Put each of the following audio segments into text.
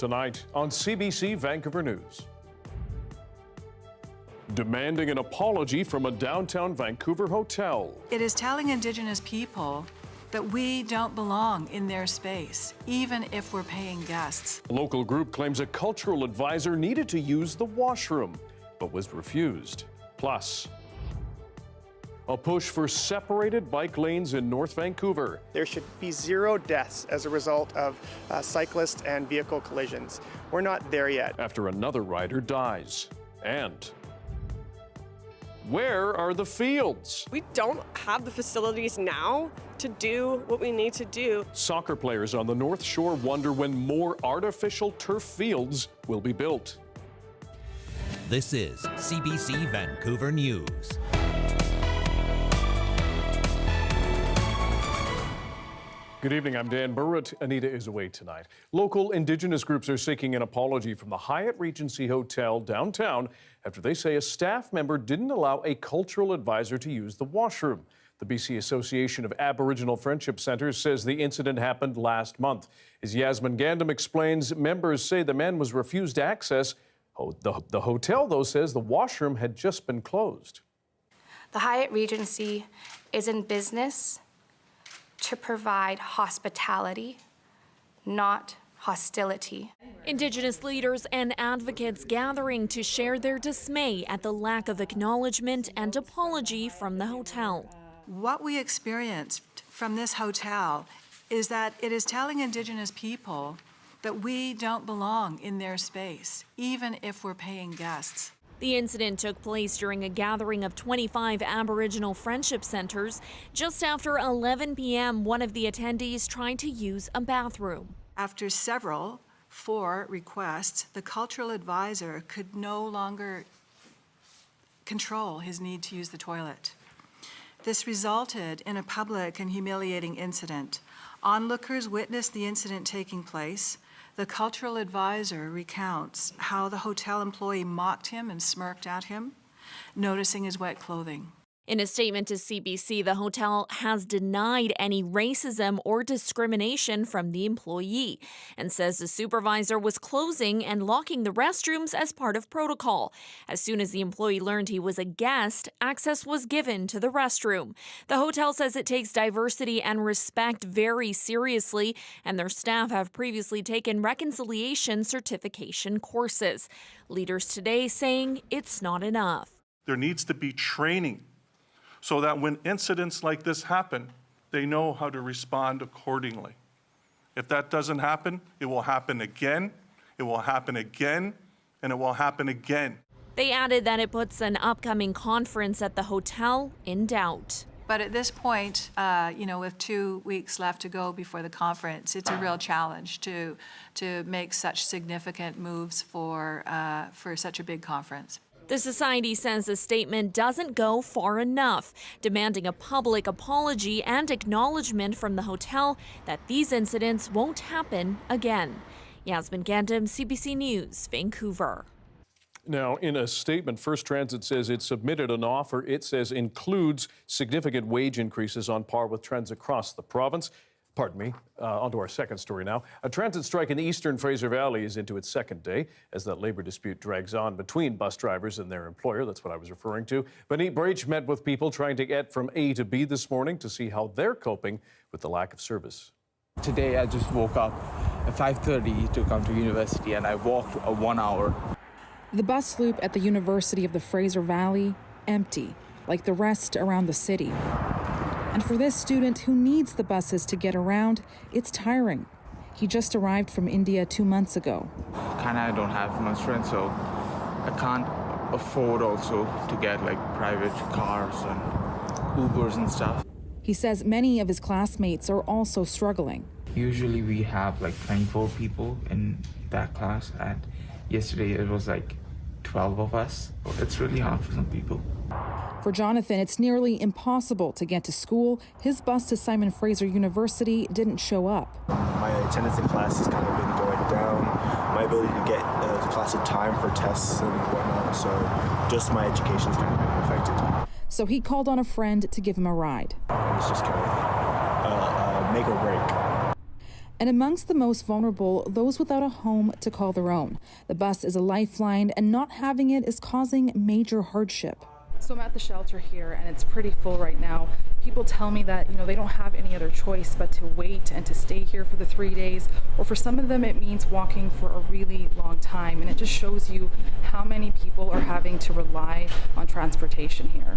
Tonight on CBC Vancouver News. Demanding an apology from a downtown Vancouver hotel. It is telling Indigenous people that we don't belong in their space, even if we're paying guests. A local group claims a cultural advisor needed to use the washroom, but was refused. Plus, a push for separated bike lanes in North Vancouver. There should be 0 deaths as a result of cyclist and vehicle collisions. We're not there yet. After another rider dies. And where are the fields? We don't have the facilities now to do what we need to do. Soccer players on the North Shore wonder when more artificial turf fields will be built. This is CBC Vancouver News. Good evening, I'm Dan Burritt. Anita is away tonight. Local Indigenous groups are seeking an apology from the Hyatt Regency Hotel downtown after they say a staff member didn't allow a cultural advisor to use the washroom. The BC Association of Aboriginal Friendship Centres says the incident happened last month. As Yasmin Gandam explains, members say the man was refused access. The hotel, though, says the washroom had just been closed. The Hyatt Regency is in business to provide hospitality, not hostility. Indigenous leaders and advocates gathering to share their dismay at the lack of acknowledgement and apology from the hotel. What we experienced from this hotel is that it is telling Indigenous people that we don't belong in their space, even if we're paying guests. The incident took place during a gathering of 25 Aboriginal Friendship Centres. Just after 11 p.m., one of the attendees tried to use a bathroom. After 4 requests, the cultural advisor could no longer control his need to use the toilet. This resulted in a public and humiliating incident. Onlookers witnessed the incident taking place. The cultural advisor recounts how the hotel employee mocked him and smirked at him, noticing his wet clothing. In a statement to CBC, the hotel has denied any racism or discrimination from the employee and says the supervisor was closing and locking the restrooms as part of protocol. As soon as the employee learned he was a guest, access was given to the restroom. The hotel says it takes diversity and respect very seriously, and their staff have previously taken reconciliation certification courses. Leaders today saying it's not enough. There needs to be training so that when incidents like this happen, they know how to respond accordingly. If that doesn't happen, it will happen again, it will happen again, and it will happen again. They added that it puts an upcoming conference at the hotel in doubt. But at this point, with 2 weeks left to go before the conference, it's a real challenge to make such significant moves for such a big conference. The Society says the statement doesn't go far enough, demanding a public apology and acknowledgement from the hotel that these incidents won't happen again. Yasmin Gandam, CBC News, Vancouver. Now, in a statement, First Transit says it submitted an offer it says includes significant wage increases on par with trends across the province. Pardon me, onto our second story now. A transit strike in the eastern Fraser Valley is into its second day as that labor dispute drags on between bus drivers and their employer. That's what I was referring to. Benit Breach met with people trying to get from A to B this morning to see how they're coping with the lack of service. Today I just woke up at 5:30 to come to university and I walked 1 hour. The bus loop at the University of the Fraser Valley, empty, like the rest around the city. And for this student who needs the buses to get around, it's tiring. He just arrived from India 2 months ago. I don't have much friends, so I can't afford also to get like private cars and Ubers and stuff. He says many of his classmates are also struggling. Usually we have like 24 people in that class, and yesterday it was like 12 of us. It's really hard for some people. For Jonathan, it's nearly impossible to get to school. His bus to Simon Fraser University didn't show up. My attendance in class has kind of been going down. My ability to get to class in time for tests and whatnot, so just my education's kind of been affected. So he called on a friend to give him a ride. It's just kind of make or break. And amongst the most vulnerable, those without a home to call their own. The bus is a lifeline, and not having it is causing major hardship. So I'm at the shelter here, and it's pretty full right now. People tell me that, they don't have any other choice but to wait and to stay here for the 3 days, or for some of them it means walking for a really long time, and it just shows you how many people are having to rely on transportation here.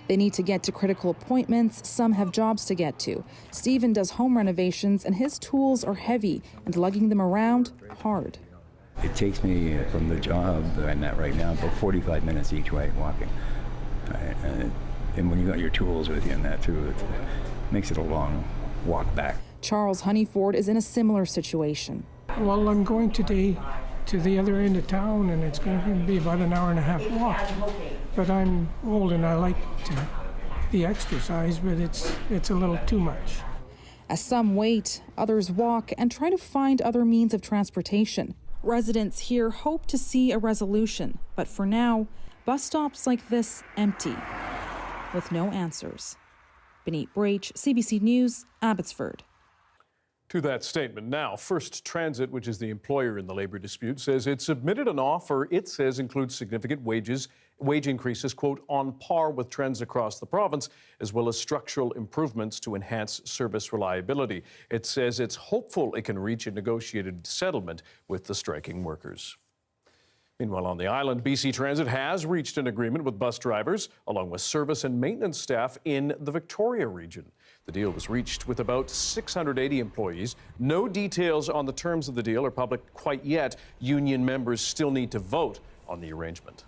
They need to get to critical appointments, some have jobs to get to. Stephen does home renovations, and his tools are heavy, and lugging them around, hard. It takes me from the job that I'm at right now about 45 minutes each way walking. And when you got your tools with you and that too, it makes it a long walk back. Charles Honeyford is in a similar situation. Well, I'm going today to the other end of town, and it's going to be about an hour and a half walk. But I'm old and I like the exercise, but it's a little too much. As some wait, others walk and try to find other means of transportation. Residents here hope to see a resolution, but for now, bus stops like this empty, with no answers. Benit Brach, CBC News, Abbotsford. To that statement now, First Transit, which is the employer in the labor dispute, says it submitted an offer it says includes significant wage increases, quote, on par with trends across the province, as well as structural improvements to enhance service reliability. It says it's hopeful it can reach a negotiated settlement with the striking workers. Meanwhile, on the island, BC Transit has reached an agreement with bus drivers, along with service and maintenance staff in the Victoria region. The deal was reached with about 680 employees. No details on the terms of the deal are public quite yet. Union members still need to vote on the arrangement.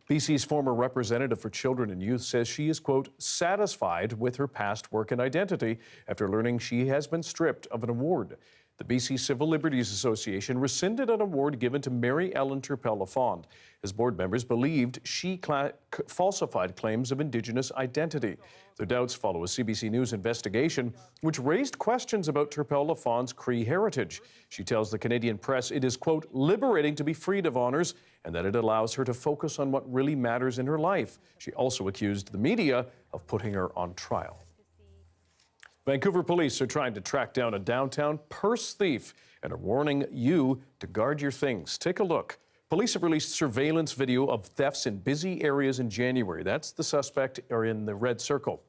BC's former representative for children and youth says she is, quote, satisfied with her past work and identity after learning she has been stripped of an award. The BC Civil Liberties Association rescinded an award given to Mary Ellen Turpel-Lafond, as board members believed she falsified claims of Indigenous identity. Their doubts follow a CBC News investigation, which raised questions about Turpel-Lafond's Cree heritage. She tells the Canadian press it is, quote, liberating to be freed of honours and that it allows her to focus on what really matters in her life. She also accused the media of putting her on trial. Vancouver police are trying to track down a downtown purse thief and are warning you to guard your things. Take a look. Police have released surveillance video of thefts in busy areas in January. That's the suspect are in the red circle.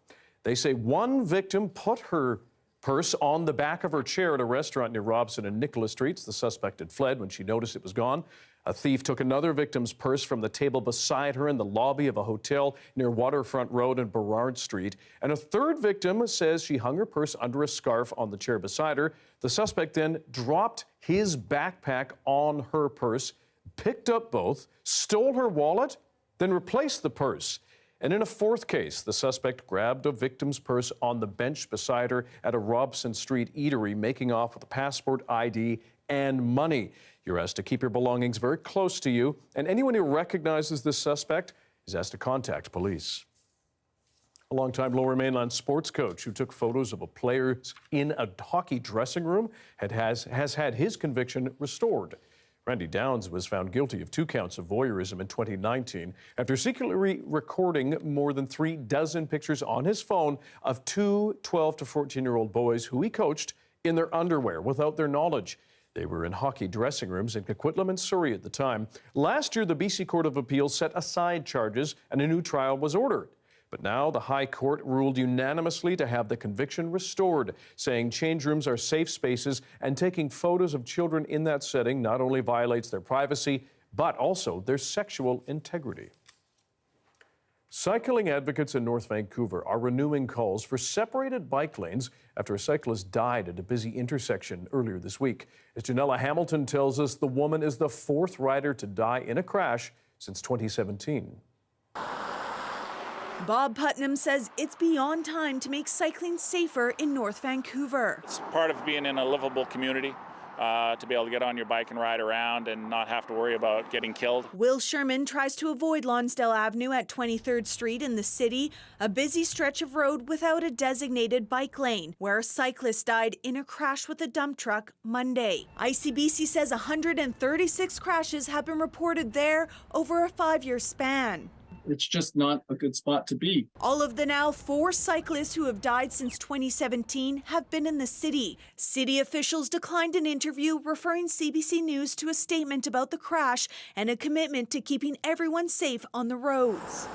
They say one victim put her purse on the back of her chair at a restaurant near Robson and Nicholas Streets. The suspect had fled when she noticed it was gone. A thief took another victim's purse from the table beside her in the lobby of a hotel near Waterfront Road and Burrard Street. And a third victim says she hung her purse under a scarf on the chair beside her. The suspect then dropped his backpack on her purse, picked up both, stole her wallet, then replaced the purse. And in a fourth case, the suspect grabbed a victim's purse on the bench beside her at a Robson Street eatery, making off with a passport, ID, and money. You're asked to keep your belongings very close to you, and anyone who recognizes this suspect is asked to contact police. A longtime Lower Mainland sports coach who took photos of a player in a hockey dressing room has had his conviction restored. Randy Downs was found guilty of 2 counts of voyeurism in 2019 after secretly recording more than 36 pictures on his phone of 2 12 to 14-year-old boys who he coached in their underwear without their knowledge. They were in hockey dressing rooms in Coquitlam and Surrey at the time. Last year, the BC Court of Appeal set aside charges and a new trial was ordered. But now the High Court ruled unanimously to have the conviction restored, saying change rooms are safe spaces and taking photos of children in that setting not only violates their privacy, but also their sexual integrity. Cycling advocates in North Vancouver are renewing calls for separated bike lanes after a cyclist died at a busy intersection earlier this week. As Janella Hamilton tells us, the woman is the 4th rider to die in a crash since 2017. Bob Putnam says it's beyond time to make cycling safer in North Vancouver. It's part of being in a livable community. To be able to get on your bike and ride around and not have to worry about getting killed. Will Sherman tries to avoid Lonsdale Avenue at 23rd Street in the city, a busy stretch of road without a designated bike lane, where a cyclist died in a crash with a dump truck Monday. ICBC says 136 crashes have been reported there over a 5-year span. It's just not a good spot to be. All of the now 4 cyclists who have died since 2017 have been in the city. City officials declined an interview, referring CBC News to a statement about the crash and a commitment to keeping everyone safe on the roads.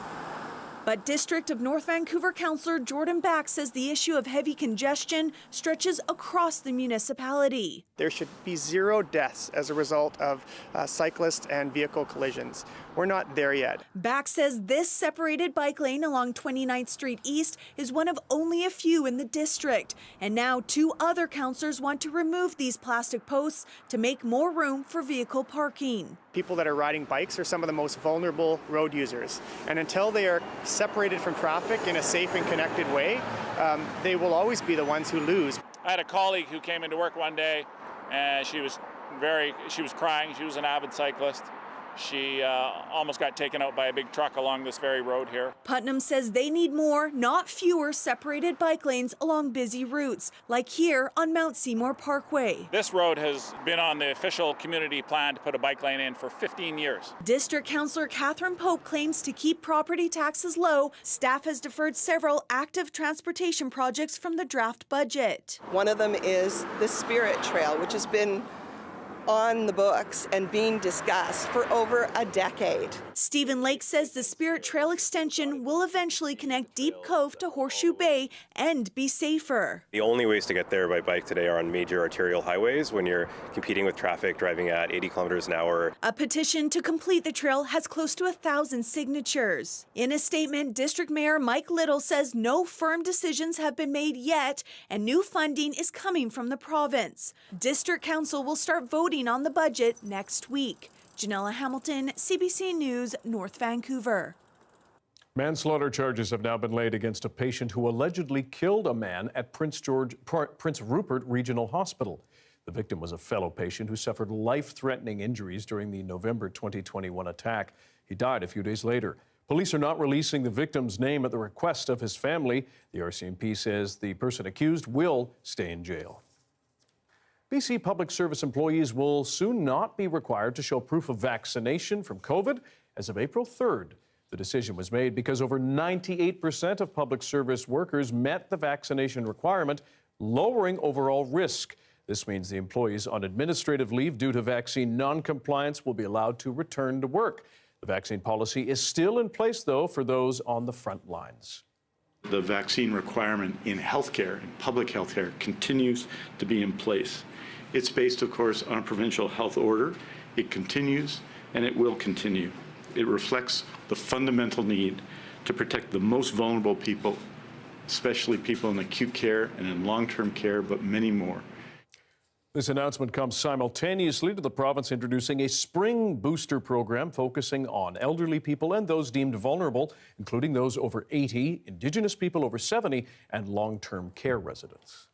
But District of North Vancouver Councillor Jordan Back says the issue of heavy congestion stretches across the municipality. There should be 0 deaths as a result of cyclist and vehicle collisions. We're not there yet. Back says this separated bike lane along 29th Street East is one of only a few in the district. And now 2 other councillors want to remove these plastic posts to make more room for vehicle parking. People that are riding bikes are some of the most vulnerable road users. And until they are separated from traffic in a safe and connected way, they will always be the ones who lose. I had a colleague who came into work one day and she was crying. She was an avid cyclist. She almost got taken out by a big truck along this very road here. Putnam says they need more, not fewer, separated bike lanes along busy routes, like here on Mount Seymour Parkway. This road has been on the official community plan to put a bike lane in for 15 years. District Councillor Catherine Pope claims to keep property taxes low, staff has deferred several active transportation projects from the draft budget. One of them is the Spirit Trail, which has been on the books and being discussed for over a decade. Stephen Lake says the Spirit Trail extension will eventually connect Deep Cove to Horseshoe Bay and be safer. The only ways to get there by bike today are on major arterial highways when you're competing with traffic driving at 80 kilometers an hour. A petition to complete the trail has close to 1,000 signatures. In a statement, District Mayor Mike Little says no firm decisions have been made yet and new funding is coming from the province. District Council will start voting on the budget next week. Janella Hamilton, CBC News, North Vancouver. Manslaughter charges have now been laid against a patient who allegedly killed a man at Prince Rupert Regional Hospital. The victim was a fellow patient who suffered life-threatening injuries during the November 2021 attack. He died a few days later. Police are not releasing the victim's name at the request of his family. The RCMP says the person accused will stay in jail. BC Public Service employees will soon not be required to show proof of vaccination from COVID as of April 3rd. The decision was made because over 98% of public service workers met the vaccination requirement, lowering overall risk. This means the employees on administrative leave due to vaccine non-compliance will be allowed to return to work. The vaccine policy is still in place, though, for those on the front lines. The vaccine requirement in healthcare, in public healthcare, continues to be in place. It's based, of course, on a provincial health order. It continues, and it will continue. It reflects the fundamental need to protect the most vulnerable people, especially people in acute care and in long-term care, but many more. This announcement comes simultaneously to the province introducing a spring booster program focusing on elderly people and those deemed vulnerable, including those over 80, Indigenous people over 70, and long-term care residents.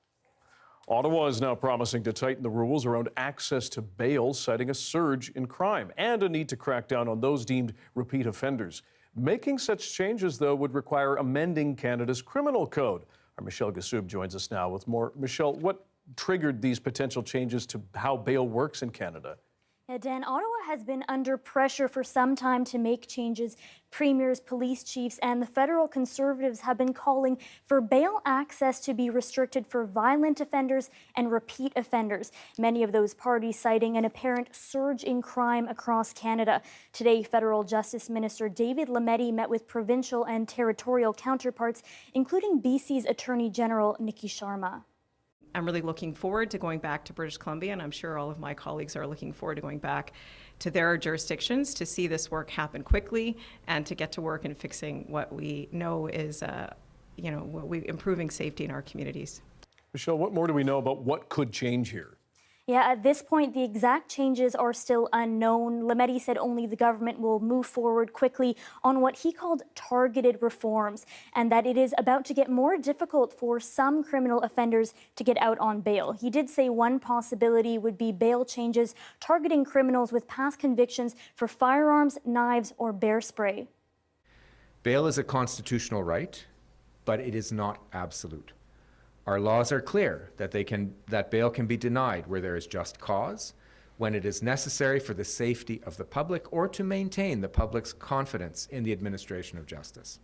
Ottawa is now promising to tighten the rules around access to bail, citing a surge in crime and a need to crack down on those deemed repeat offenders. Making such changes, though, would require amending Canada's criminal code. Our Michelle Gassoub joins us now with more. Michelle, what triggered these potential changes to how bail works in Canada? Yeah, Dan, Ottawa has been under pressure for some time to make changes. Premiers, police chiefs, and the federal Conservatives have been calling for bail access to be restricted for violent offenders and repeat offenders. Many of those parties citing an apparent surge in crime across Canada. Today, Federal Justice Minister David Lametti met with provincial and territorial counterparts, including BC's Attorney General Nikki Sharma. I'm really looking forward to going back to British Columbia, and I'm sure all of my colleagues are looking forward to going back to their jurisdictions to see this work happen quickly and to get to work in fixing what we know is, improving safety in our communities. Michelle, what more do we know about what could change here? Yeah, at this point, the exact changes are still unknown. Lametti said only the government will move forward quickly on what he called targeted reforms, and that it is about to get more difficult for some criminal offenders to get out on bail. He did say one possibility would be bail changes targeting criminals with past convictions for firearms, knives, or bear spray. Bail is a constitutional right, but it is not absolute. Our laws are clear that bail can be denied where there is just cause, when it is necessary for the safety of the public or to maintain the public's confidence in the administration of justice.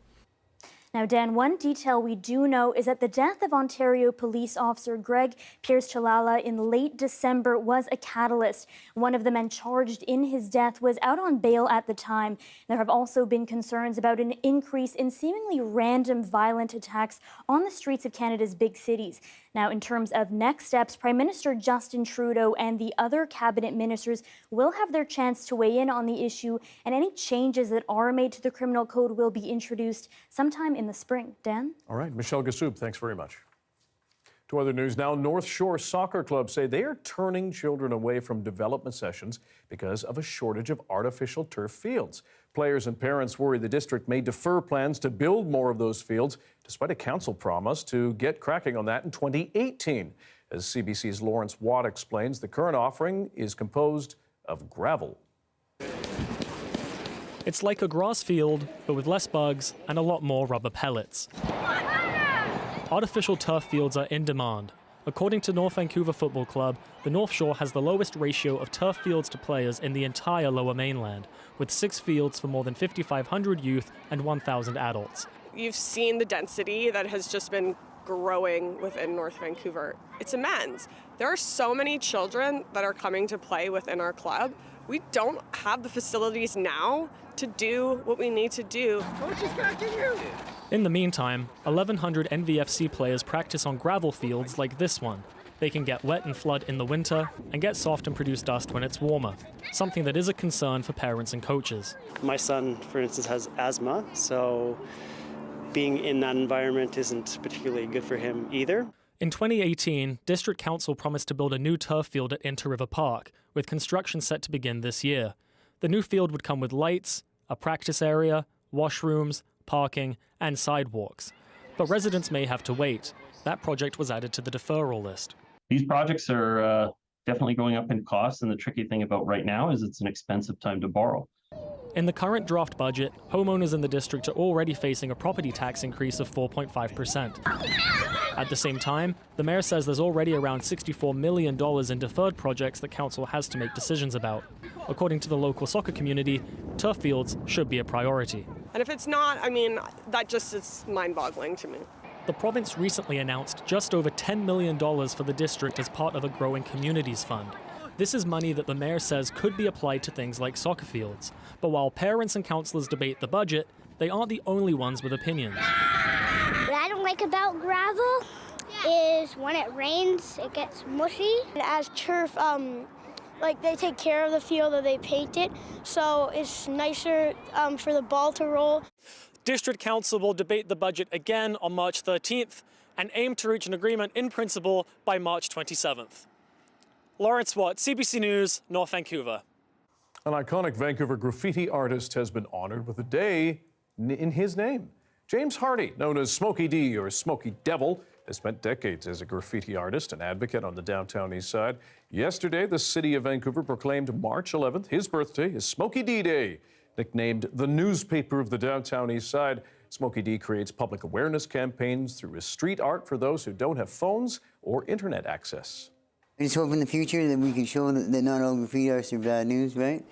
Now, Dan, one detail we do know is that the death of Ontario police officer Greg Pierce-Chalala in late December was a catalyst. One of the men charged in his death was out on bail at the time. There have also been concerns about an increase in seemingly random violent attacks on the streets of Canada's big cities. Now, in terms of next steps, Prime Minister Justin Trudeau and the other cabinet ministers will have their chance to weigh in on the issue, and any changes that are made to the criminal code will be introduced sometime in the spring. Dan? All right, Michelle Gassoub, thanks very much. To other news now, North Shore Soccer Club say they are turning children away from development sessions because of a shortage of artificial turf fields. Players and parents worry the district may defer plans to build more of those fields, despite a council promise to get cracking on that in 2018. As CBC's Lawrence Watt explains, the current offering is composed of gravel. It's like a grass field, but with less bugs and a lot more rubber pellets. Artificial turf fields are in demand. According to North Vancouver Football Club, the North Shore has the lowest ratio of turf fields to players in the entire Lower Mainland, with 6 fields for more than 5,500 youth and 1,000 adults. You've seen the density that has just been growing within North Vancouver. It's immense. There are so many children that are coming to play within our club. We don't have the facilities now to do what we need to do. Coach is catching you! In the meantime, 1,100 NVFC players practice on gravel fields like this one. They can get wet and flood in the winter and get soft and produce dust when it's warmer, something that is a concern for parents and coaches. My son, for instance, has asthma, so being in that environment isn't particularly good for him either. In 2018, District Council promised to build a new turf field at Inter River Park, with construction set to begin this year. The new field would come with lights, a practice area, washrooms, parking, and sidewalks. But residents may have to wait. That project was added to the deferral list. These projects are definitely going up in cost, and the tricky thing about right now is it's an expensive time to borrow. In the current draft budget, homeowners in the district are already facing a property tax increase of 4.5%. At the same time, the mayor says there's already around $64 million in deferred projects that council has to make decisions about. According to the local soccer community, turf fields should be a priority. And if it's not, I mean, that just is mind-boggling to me. The province recently announced just over $10 million for the district as part of a growing communities fund. This is money that the mayor says could be applied to things like soccer fields. But while parents and councillors debate the budget, they aren't the only ones with opinions. What I don't like about gravel is when it rains, it gets mushy. And as turf, like they take care of the field or they paint it, so it's nicer for the ball to roll. District Council will debate the budget again on March 13th and aim to reach an agreement in principle by March 27th. Lawrence Watt, CBC News, North Vancouver. An iconic Vancouver graffiti artist has been honored with a day in his name. James Hardy, known as Smokey D or Smokey Devil, has spent decades as a graffiti artist and advocate on the downtown east side. Yesterday, the city of Vancouver proclaimed March 11th, his birthday, as Smokey D Day. Nicknamed the newspaper of the downtown east side, Smokey D creates public awareness campaigns through his street art for those who don't have phones or internet access. I just hope in the future that we can show that not all graffiti artists are bad news, right?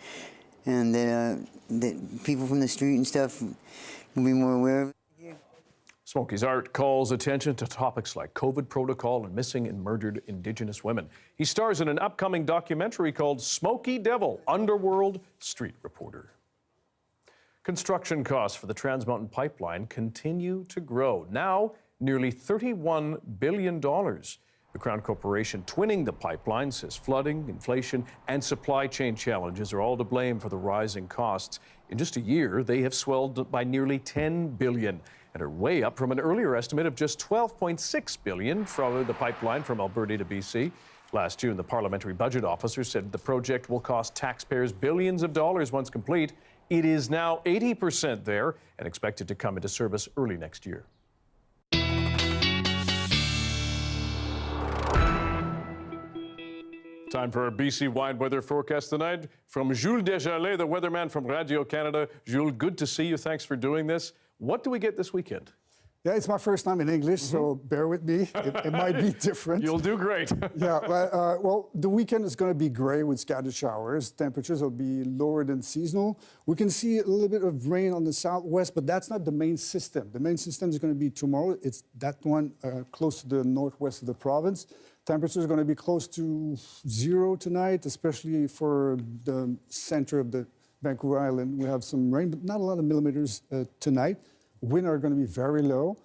And that people from the street and stuff will be more aware of it. Smokey's art calls attention to topics like COVID protocol and missing and murdered Indigenous women. He stars in an upcoming documentary called Smokey Devil, Underworld Street Reporter. Construction costs for the Trans Mountain Pipeline continue to grow, now nearly $31 billion. The Crown Corporation twinning the pipeline says flooding, inflation, and supply chain challenges are all to blame for the rising costs. In just a year, they have swelled by nearly $10 billion and are way up from an earlier estimate of just $12.6 billion for the pipeline from Alberta to BC. Last June, the Parliamentary Budget Officer said the project will cost taxpayers billions of dollars once complete. It is now 80% there and expected to come into service early next year. Time for our BC-wide weather forecast tonight from Jules Desjardins, the weatherman from Radio-Canada. Jules, good to see you. Thanks for doing this. What do we get this weekend? Yeah, it's my first time in English, so bear with me. It might be different. You'll do great. Yeah, well, the weekend is going to be gray with scattered showers. Temperatures will be lower than seasonal. We can see a little bit of rain on the southwest, but that's not the main system. The main system is going to be tomorrow. It's that one close to the northwest of the province. Temperatures are going to be close to 0 tonight, especially for the center of the Vancouver Island. We have some rain, but not a lot of millimeters tonight. Wind are going to be very low.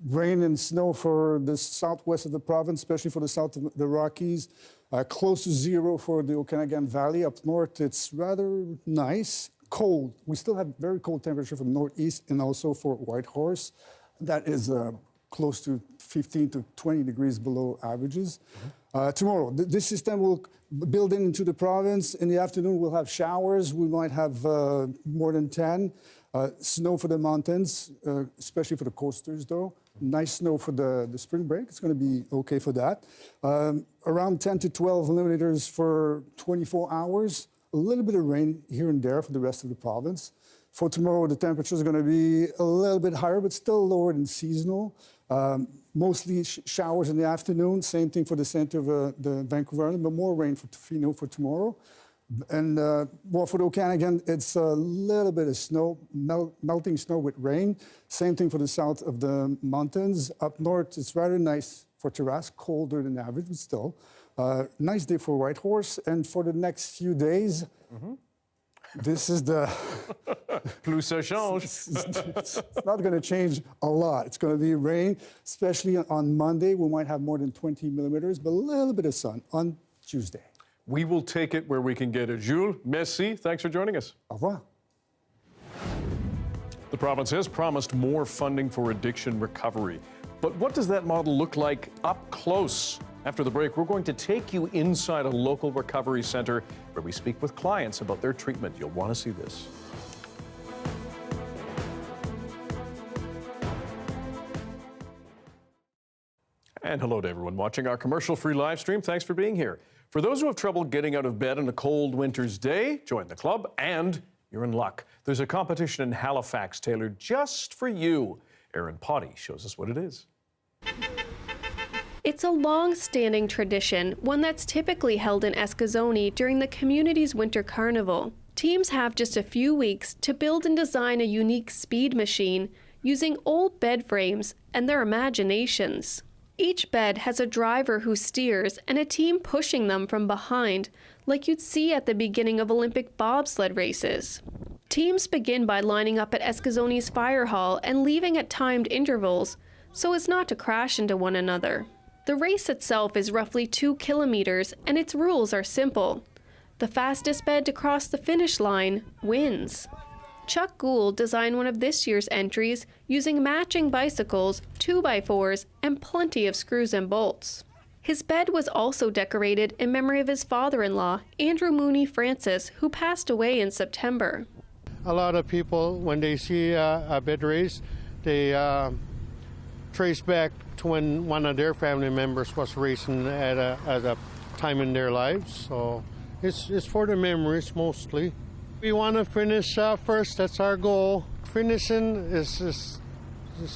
Rain and snow for the southwest of the province, especially for the south of the Rockies. Close to 0 for the Okanagan Valley. Up north, it's rather nice. Cold. We still have very cold temperature for the northeast and also for Whitehorse. That is close to 15 to 20 degrees below averages. Tomorrow, this system will build into the province. In the afternoon, we'll have showers. We might have more than 10. Snow for the mountains, especially for the coasters, though. Nice snow for the spring break. It's going to be okay for that. Around 10 to 12 millimeters for 24 hours. A little bit of rain here and there for the rest of the province. For tomorrow, the temperatures are going to be a little bit higher, but still lower than seasonal. Mostly showers in the afternoon. Same thing for the center of the Vancouver Island, but more rain for tomorrow. And well, for the Okanagan, it's a little bit of snow, melting snow with rain. Same thing for the south of the mountains. Up north, it's rather nice for terrace, colder than average, but still. Nice day for Whitehorse. And for the next few days, this is the... Plus ça change. It's not going to change a lot. It's going to be rain, especially on Monday. We might have more than 20 millimeters, but a little bit of sun on Tuesday. We will take it where we can get it. Jules, merci. Thanks for joining us. Au revoir. The province has promised more funding for addiction recovery. But what does that model look like up close? After the break, we're going to take you inside a local recovery center where we speak with clients about their treatment. You'll want to see this. And hello to everyone watching our commercial-free live stream. Thanks for being here. For those who have trouble getting out of bed on a cold winter's day, join the club and you're in luck. There's a competition in Halifax tailored just for you. Erin Potty shows us what it is. It's a long-standing tradition, one that's typically held in Eskasoni during the community's winter carnival. Teams have just a few weeks to build and design a unique speed machine using old bed frames and their imaginations. Each bed has a driver who steers and a team pushing them from behind, like you'd see at the beginning of Olympic bobsled races. Teams begin by lining up at Eskasoni's fire hall and leaving at timed intervals, so as not to crash into one another. The race itself is roughly 2 kilometers, and its rules are simple. The fastest bed to cross the finish line wins. Chuck Gould designed one of this year's entries using matching bicycles, 2x4s, and plenty of screws and bolts. His bed was also decorated in memory of his father-in-law, Andrew Mooney Francis, who passed away in September. A lot of people, when they see a bed race, they trace back to when one of their family members was racing at a time in their lives. So it's for the memories mostly. We want to finish first. That's our goal. Finishing is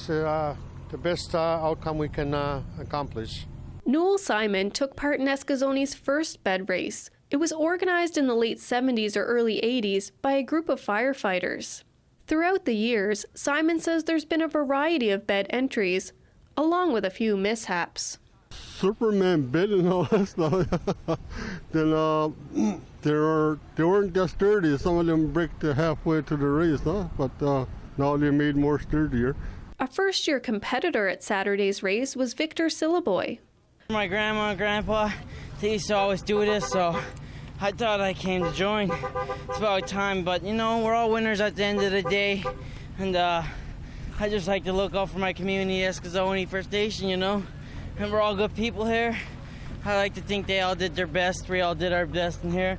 the best outcome we can accomplish. Noel Simon took part in Eskasoni's first bed race. It was organized in the late 70s or early 80s by a group of firefighters. Throughout the years, Simon says there's been a variety of bed entries, along with a few mishaps. Superman bed and all that stuff. Then they weren't just sturdy. Some of them break halfway to the race, huh? But now they're made more sturdier. A first-year competitor at Saturday's race was Victor Sillaboy. My grandma and grandpa, they used to always do this, so I thought I came to join. It's about time, but you know, we're all winners at the end of the day, and I just like to look out for my community, Eskasoni First Station, you know, and we're all good people here. I like to think they all did their best. We all did our best in here.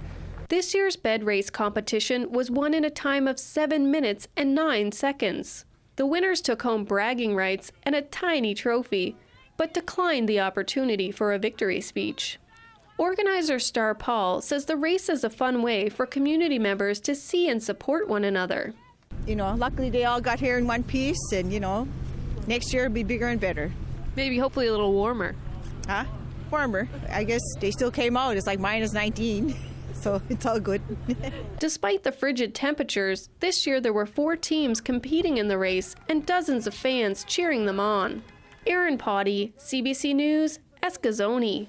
This year's bed race competition was won in a time of 7 minutes and 9 seconds. The winners took home bragging rights and a tiny trophy, but declined the opportunity for a victory speech. Organizer Star Paul says the race is a fun way for community members to see and support one another. You know, luckily they all got here in one piece, and you know, Next year it'll be bigger and better. Maybe hopefully a little warmer. Huh? Warmer. I guess they still came out. It's like minus 19. So it's all good. Despite the frigid temperatures, this year there were 4 teams competing in the race and dozens of fans cheering them on. Erin Potty, CBC News, Escazone.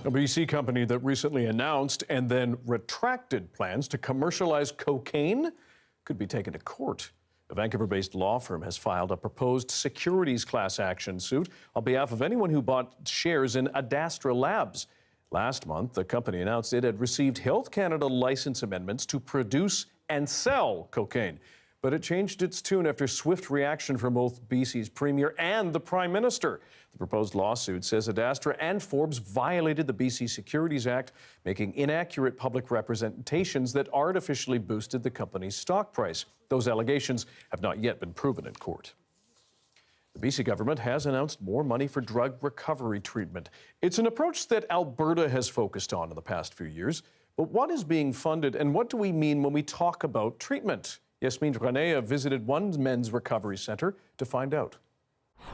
A BC company that recently announced and then retracted plans to commercialize cocaine could be taken to court. A Vancouver-based law firm has filed a proposed securities class action suit on behalf of anyone who bought shares in Adastra Labs. Last month, the company announced it had received Health Canada license amendments to produce and sell cocaine. But it changed its tune after swift reaction from both BC's Premier and the Prime Minister. The proposed lawsuit says Adastra and Forbes violated the BC Securities Act, making inaccurate public representations that artificially boosted the company's stock price. Those allegations have not yet been proven in court. The BC government has announced more money for drug recovery treatment. It's an approach that Alberta has focused on in the past few years. But what is being funded and what do we mean when we talk about treatment? Yasmin Ranea visited one men's recovery center to find out.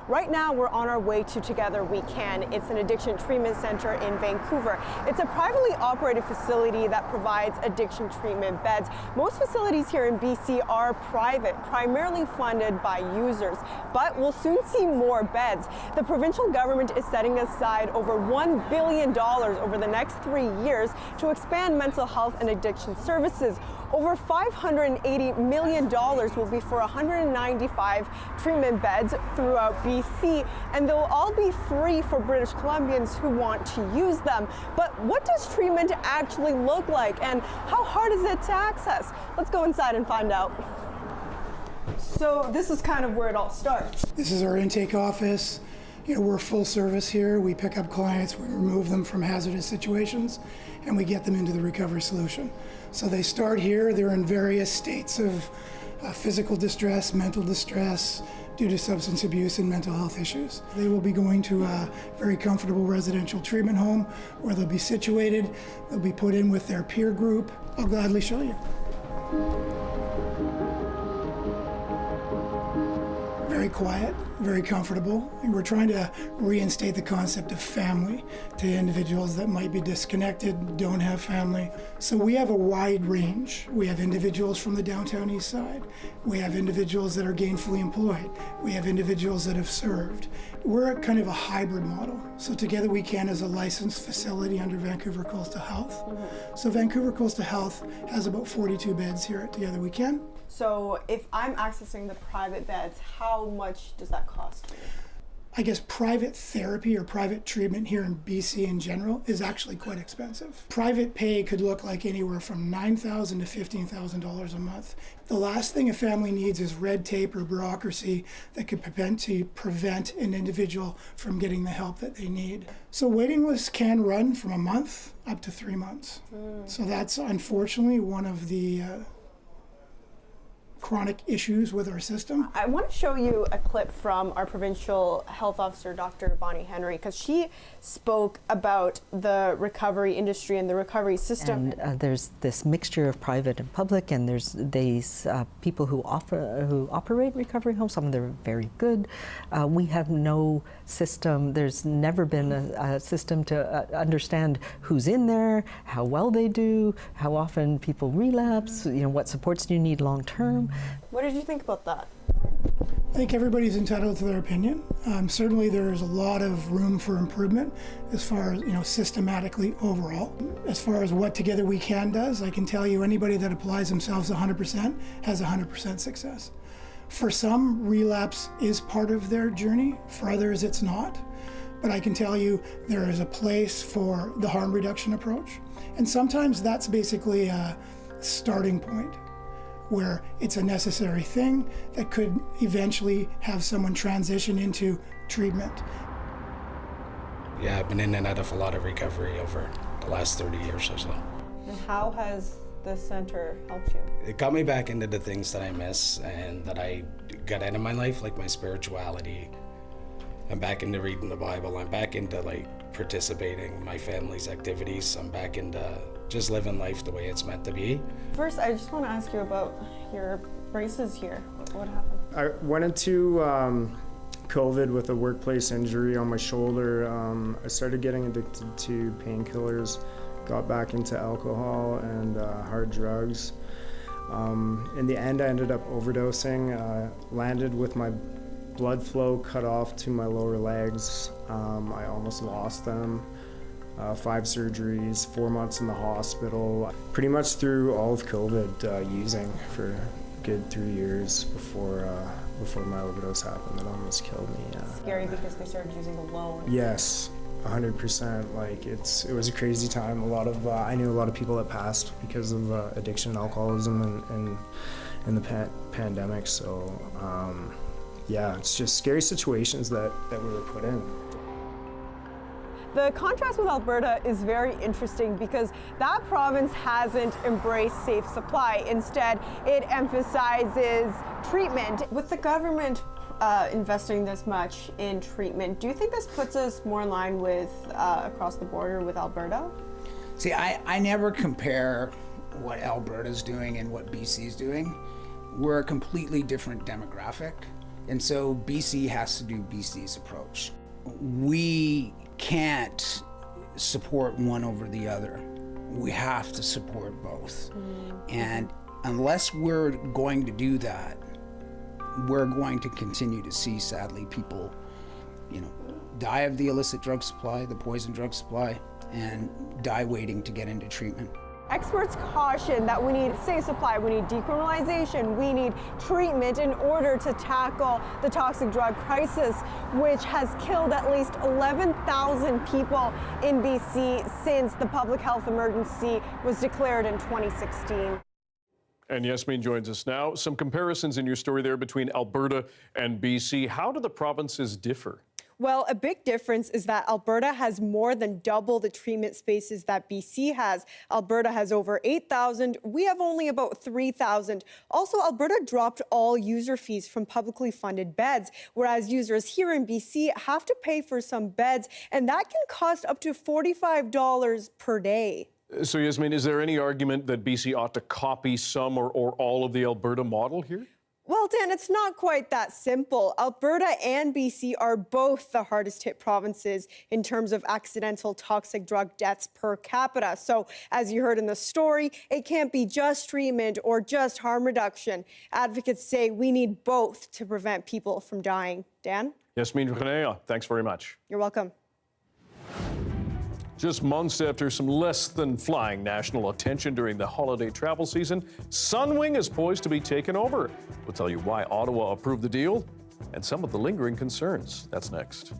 Right now, we're on our way to Together We Can. It's an addiction treatment center in Vancouver. It's a privately operated facility that provides addiction treatment beds. Most facilities here in BC are private, primarily funded by users, but we'll soon see more beds. The provincial government is setting aside over $1 billion over the next 3 years to expand mental health and addiction services. Over $580 million will be for 195 treatment beds throughout BC, and they'll all be free for British Columbians who want to use them. But what does treatment actually look like, and how hard is it to access? Let's go inside and find out. So this is kind of where it all starts. This is our intake office. You know, we're full service here. We pick up clients, we remove them from hazardous situations, and we get them into the recovery solution. So they start here. They're in various states of physical distress, mental distress, due to substance abuse and mental health issues. They will be going to a very comfortable residential treatment home where they'll be situated. They'll be put in with their peer group. I'll gladly show you. Very quiet, very comfortable. And we're trying to reinstate the concept of family to individuals that might be disconnected, don't have family. So we have a wide range. We have individuals from the downtown east side. We have individuals that are gainfully employed. We have individuals that have served. We're kind of a hybrid model. So Together We Can is a licensed facility under Vancouver Coastal Health. So Vancouver Coastal Health has about 42 beds here at Together We Can. So if I'm accessing the private beds, how much does that cost me? I guess private therapy or private treatment here in BC in general is actually quite expensive. Private pay could look like anywhere from $9,000 to $15,000 a month. The last thing a family needs is red tape or bureaucracy that could prevent an individual from getting the help that they need. So waiting lists can run from a month up to 3 months. So that's unfortunately one of the chronic issues with our system. I want to show you a clip from our provincial health officer, Dr. Bonnie Henry, because she spoke about the recovery industry and the recovery system. And there's this mixture of private and public, and there's these people who operate recovery homes. Some of them are very good. We have no system. There's never been a system to understand who's in there, how well they do, how often people relapse. You know, what supports do you need long term. What did you think about that? I think everybody's entitled to their opinion. Certainly there's a lot of room for improvement as far as, you know, systematically overall. As far as what Together We Can does, I can tell you anybody that applies themselves 100% has 100% success. For some, relapse is part of their journey. For others, it's not. But I can tell you there is a place for the harm reduction approach. And sometimes that's basically a starting point. where it's a necessary thing that could eventually have someone transition into treatment. Yeah, I've been in and out of a lot of recovery over the last 30 years or so. And how has this center helped you? It got me back into the things that I miss and that I got out of my life, like my spirituality. I'm back into reading the Bible. I'm back into participating in my family's activities. I'm back into just living life the way it's meant to be. First, I just want to ask you about your braces here. What happened? I went into COVID with a workplace injury on my shoulder. I started getting addicted to painkillers, got back into alcohol and hard drugs. In the end, I ended up overdosing, landed with my blood flow cut off to my lower legs. I almost lost them. 5 surgeries, 4 months in the hospital. Pretty much through all of COVID, using for a good 3 years before my overdose happened. It almost killed me. Scary because they started using alone. Yes, 100%. It was a crazy time. I knew a lot of people that passed because of addiction and alcoholism and in the pandemic. So yeah, it's just scary situations that we were put in. The contrast with Alberta is very interesting because that province hasn't embraced safe supply. Instead, it emphasizes treatment. With the government investing this much in treatment, do you think this puts us more in line with across the border with Alberta? See, I never compare what Alberta's doing and what BC's doing. We're a completely different demographic, and so BC has to do BC's approach. We can't support one over the other. We have to support both. And unless we're going to do that, we're going to continue to see, sadly, people, die of the illicit drug supply, the poison drug supply, and die waiting to get into treatment. Experts caution that we need safe supply, we need decriminalization, we need treatment in order to tackle the toxic drug crisis, which has killed at least 11,000 people in BC since the public health emergency was declared in 2016. And Yasmin joins us now. Some comparisons in your story there between Alberta and BC. How do the provinces differ? Well, a big difference is that Alberta has more than double the treatment spaces that BC has. Alberta has over 8,000. We have only about 3,000. Also, Alberta dropped all user fees from publicly funded beds, whereas users here in BC have to pay for some beds, and that can cost up to $45 per day. So, Yasmin, is there any argument that BC ought to copy some or all of the Alberta model here? Well, Dan, it's not quite that simple. Alberta and BC are both the hardest hit provinces in terms of accidental toxic drug deaths per capita. So, as you heard in the story, it can't be just treatment or just harm reduction. Advocates say we need both to prevent people from dying. Dan? Yasmin Renea, thanks very much. You're welcome. Just months after some less than flying national attention during the holiday travel season, Sunwing is poised to be taken over. We'll tell you why Ottawa approved the deal and some of the lingering concerns. That's next.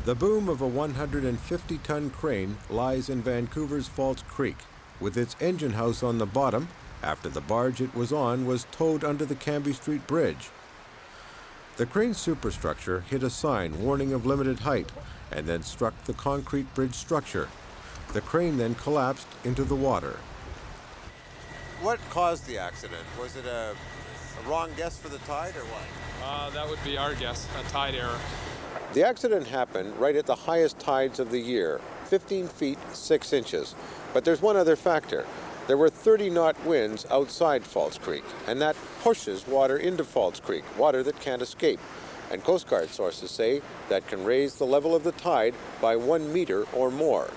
The boom of a 150-ton crane lies in Vancouver's False Creek, with its engine house on the bottom after the barge it was on was towed under the Cambie Street Bridge. The crane's superstructure hit a sign warning of limited height and then struck the concrete bridge structure. The crane then collapsed into the water. What caused the accident? Was it a wrong guess for the tide or what? That would be our guess, a tide error. The accident happened right at the highest tides of the year, 15 feet 6 inches. But there's one other factor. There were 30-knot winds outside False Creek, and that pushes water into False Creek, water that can't escape. And Coast Guard sources say that can raise the level of the tide by 1 meter or more.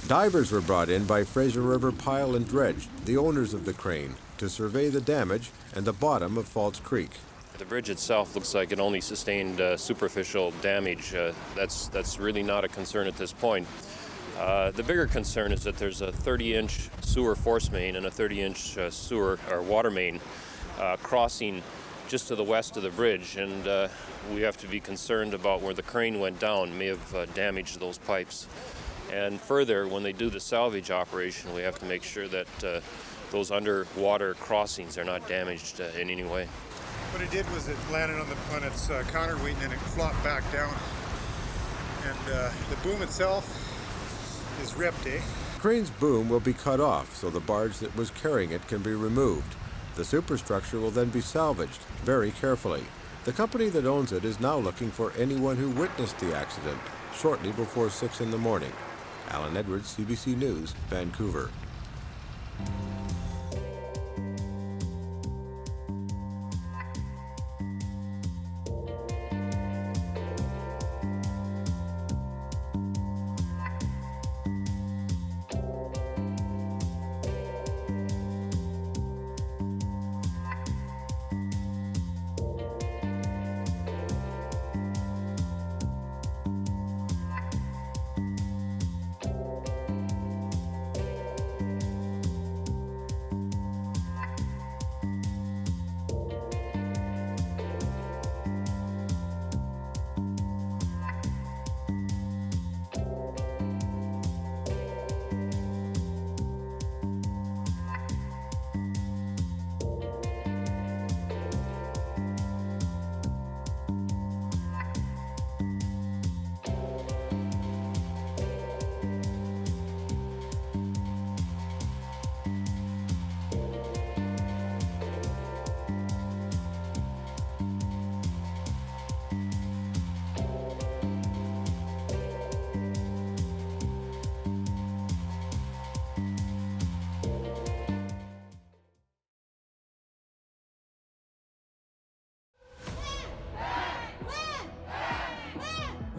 Divers were brought in by Fraser River Pile and Dredge, the owners of the crane, to survey the damage and the bottom of False Creek. The bridge itself looks like it only sustained superficial damage. That's really not a concern at this point. The bigger concern is that there's a 30-inch sewer force main and a 30-inch sewer or water main crossing just to the west of the bridge, and we have to be concerned about where the crane went down, may have damaged those pipes. And further, when they do the salvage operation, we have to make sure that those underwater crossings are not damaged in any way. What it did was it landed on its counterweight and then it flopped back down. And the boom itself is ripped, eh? The crane's boom will be cut off so the barge that was carrying it can be removed. The superstructure will then be salvaged very carefully. The company that owns it is now looking for anyone who witnessed the accident shortly before 6 in the morning. Alan Edwards, CBC News, Vancouver.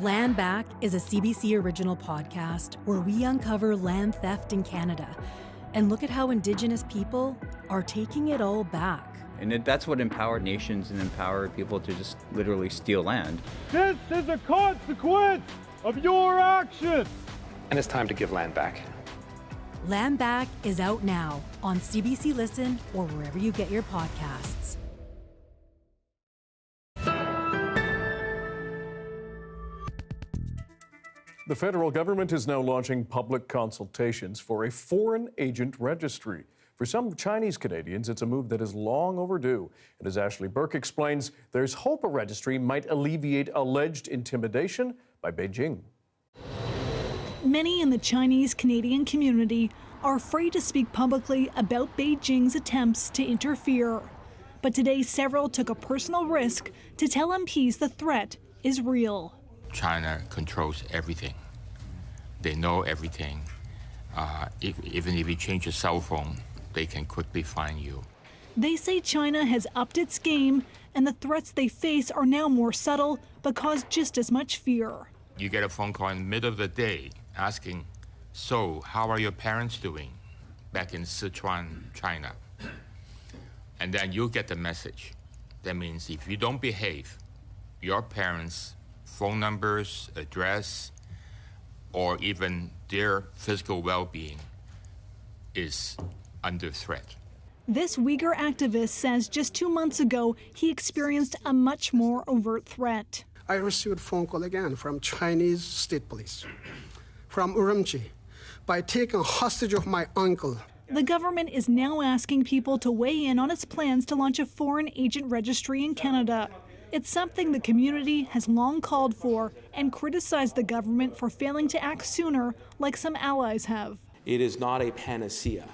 Land Back is a CBC original podcast where we uncover land theft in Canada and look at how Indigenous people are taking it all back. And that's what empowered nations and empowered people to just literally steal land. This is a consequence of your actions. And it's time to give land back. Land Back is out now on CBC Listen or wherever you get your podcasts. The federal government is now launching public consultations for a foreign agent registry. For some Chinese Canadians, it's a move that is long overdue. And as Ashley Burke explains, there's hope a registry might alleviate alleged intimidation by Beijing. Many in the Chinese Canadian community are afraid to speak publicly about Beijing's attempts to interfere. But today, several took a personal risk to tell MPs the threat is real. China controls everything. They know everything. Even if you change your cell phone, they can quickly find you. They say China has upped its game, and the threats they face are now more subtle but cause just as much fear. You get a phone call in the middle of the day asking, "So, how are your parents doing?" back in Sichuan, China. And then you get the message. That means if you don't behave, your parents' phone numbers, address, or even their physical well-being is under threat. This Uyghur activist says just 2 months ago, he experienced a much more overt threat. I received a phone call again from Chinese state police, from Urumqi, by taking hostage of my uncle. The government is now asking people to weigh in on its plans to launch a foreign agent registry in Canada. It's something the community has long called for and criticized the government for failing to act sooner, like some allies have. It is not a panacea.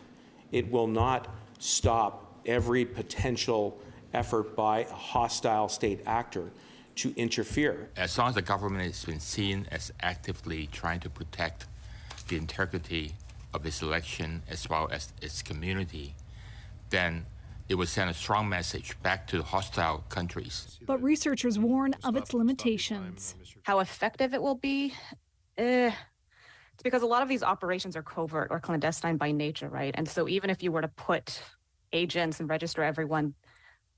It will not stop every potential effort by a hostile state actor to interfere. As long as the government has been seen as actively trying to protect the integrity of its election as well as its community, then it would send a strong message back to hostile countries. But researchers warn of its limitations. How effective it will be? It's because a lot of these operations are covert or clandestine by nature, right? And so even if you were to put agents and register everyone,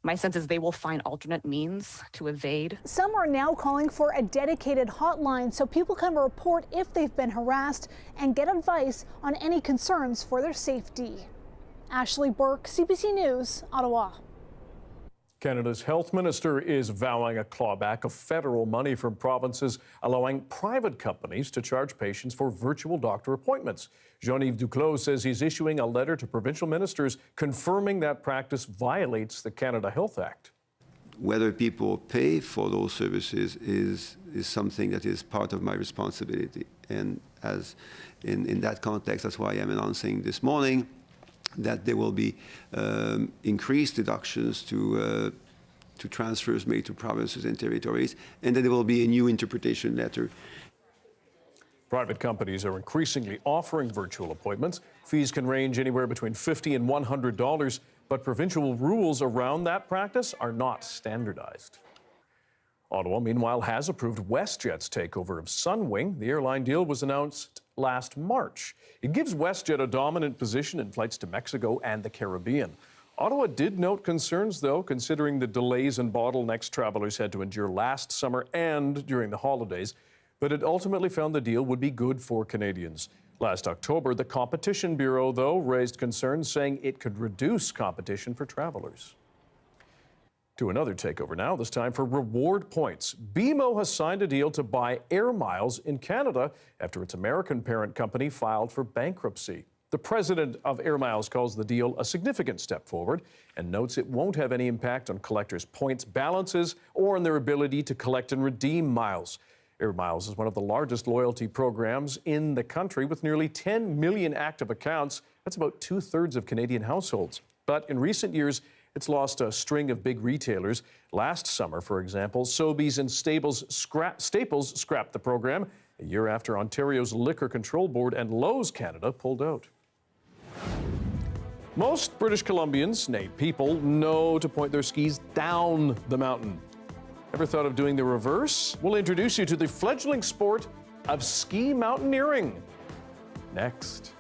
my sense is they will find alternate means to evade. Some are now calling for a dedicated hotline so people can report if they've been harassed and get advice on any concerns for their safety. Ashley Burke, CBC News, Ottawa. Canada's health minister is vowing a clawback of federal money from provinces, allowing private companies to charge patients for virtual doctor appointments. Jean-Yves Duclos says he's issuing a letter to provincial ministers confirming that practice violates the Canada Health Act. Whether people pay for those services is something that is part of my responsibility. And as in that context, that's why I'm announcing this morning that there will be increased deductions to transfers made to provinces and territories, and then there will be a new interpretation letter. Private companies are increasingly offering virtual appointments. Fees can range anywhere between $50 and $100, but provincial rules around that practice are not standardized. Ottawa, meanwhile, has approved WestJet's takeover of Sunwing. The airline deal was announced last March. It gives WestJet a dominant position in flights to Mexico and the Caribbean. Ottawa did note concerns, though, considering the delays and bottlenecks travelers had to endure last summer and during the holidays. But it ultimately found the deal would be good for Canadians. Last October, the Competition Bureau, though, raised concerns, saying it could reduce competition for travelers. To another takeover now, this time for reward points. BMO has signed a deal to buy Air Miles in Canada after its American parent company filed for bankruptcy. The president of Air Miles calls the deal a significant step forward and notes it won't have any impact on collectors' points balances or on their ability to collect and redeem miles. Air Miles is one of the largest loyalty programs in the country with nearly 10 million active accounts. That's about 2/3 of Canadian households. But in recent years, it's lost a string of big retailers. Last summer, for example, Sobeys and Staples scrapped the program a year after Ontario's Liquor Control Board and Lowe's Canada pulled out. Most British Columbians, nay, people, know to point their skis down the mountain. Ever thought of doing the reverse? We'll introduce you to the fledgling sport of ski mountaineering. Next.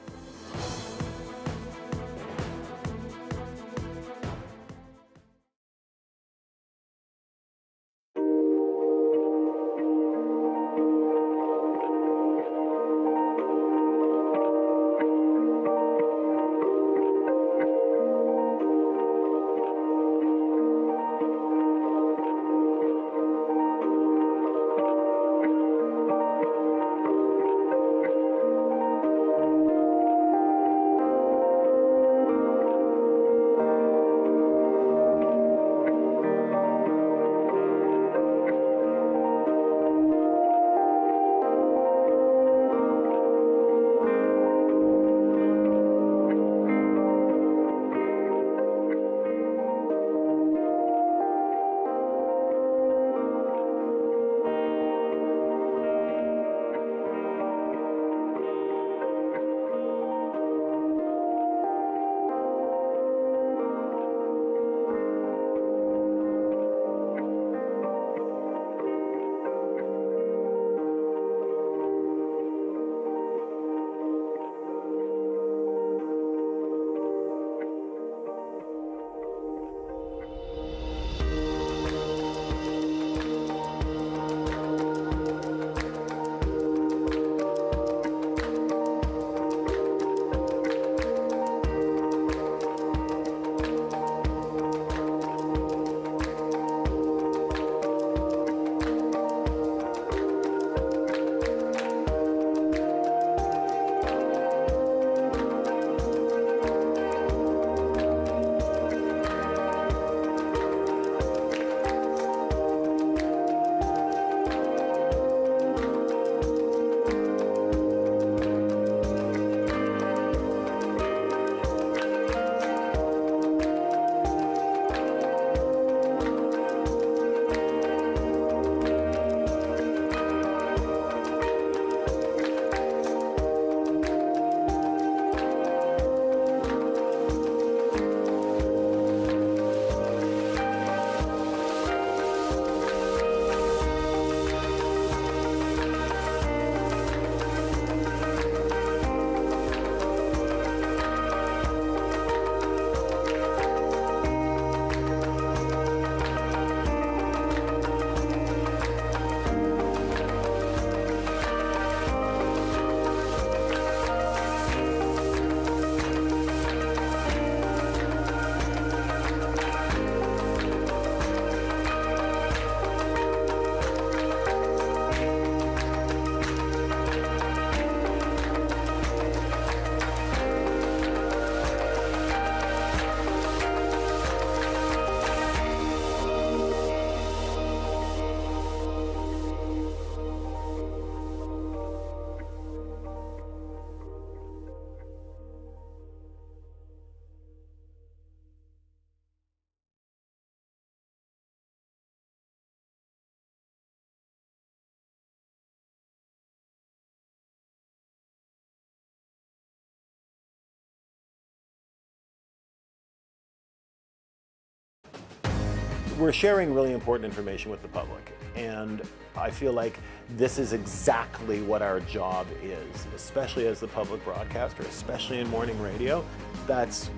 We're sharing really important information with the public, and I feel like this is exactly what our job is, especially as the public broadcaster, especially in morning radio. That's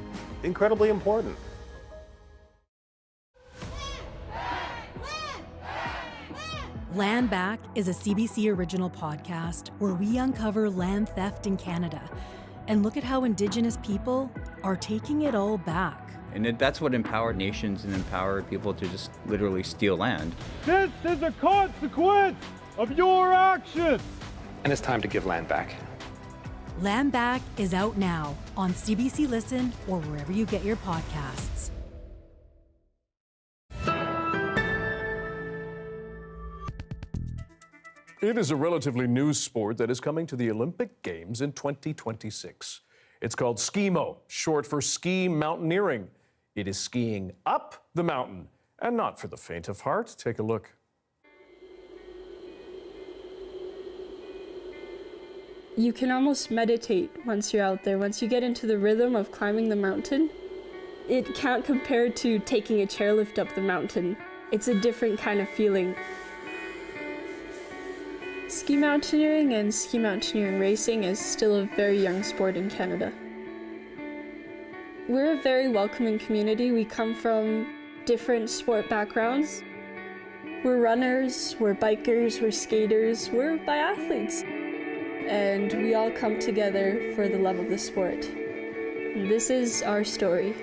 incredibly important. Land Back is a CBC original podcast where we uncover land theft in Canada and look at how Indigenous people are taking it all back. And that's what empowered nations and empowered people to just literally steal land. This is a consequence of your actions. And it's time to give land back. Land Back is out now on CBC Listen or wherever you get your podcasts. It is a relatively new sport that is coming to the Olympic Games in 2026. It's called Skimo, short for ski mountaineering. It is skiing up the mountain and not for the faint of heart. Take a look. You can almost meditate once you're out there. Once you get into the rhythm of climbing the mountain, it can't compare to taking a chairlift up the mountain. It's a different kind of feeling. Ski mountaineering and ski mountaineering racing is still a very young sport in Canada. We're a very welcoming community. We come from different sport backgrounds. We're runners, we're bikers, we're skaters, we're biathletes. And we all come together for the love of the sport. And this is our story.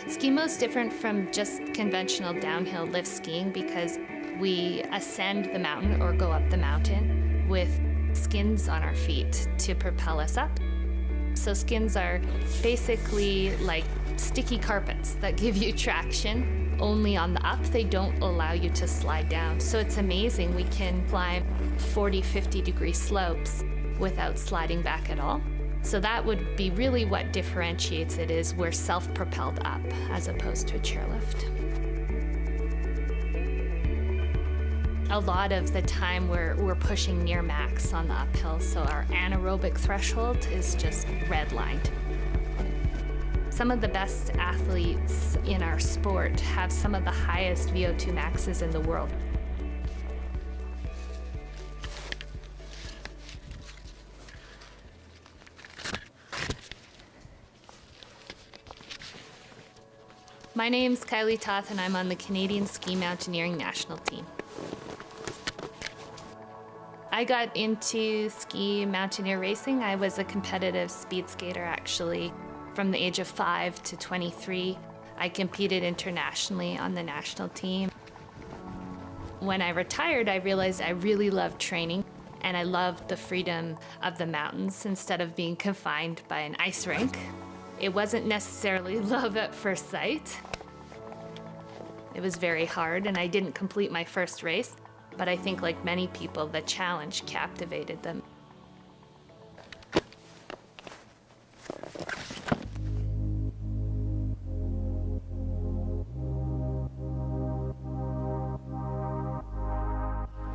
Skimo is different from just conventional downhill lift skiing because we ascend the mountain or go up the mountain with skins on our feet to propel us up. So skins are basically like sticky carpets that give you traction only on the up. They don't allow you to slide down. So it's amazing. We can climb 40, 50 degree slopes without sliding back at all. So that would be really what differentiates it, is we're self-propelled up as opposed to a chairlift. A lot of the time we're pushing near max on the uphill, so our anaerobic threshold is just redlined. Some of the best athletes in our sport have some of the highest VO2 maxes in the world. My name's Kylie Toth, and I'm on the Canadian Ski Mountaineering National Team. I got into ski mountaineer racing. I was a competitive speed skater, actually. From the age of 5 to 23, I competed internationally on the national team. When I retired, I realized I really loved training, and I loved the freedom of the mountains instead of being confined by an ice rink. It wasn't necessarily love at first sight. It was very hard, and I didn't complete my first race, but I think like many people, the challenge captivated them.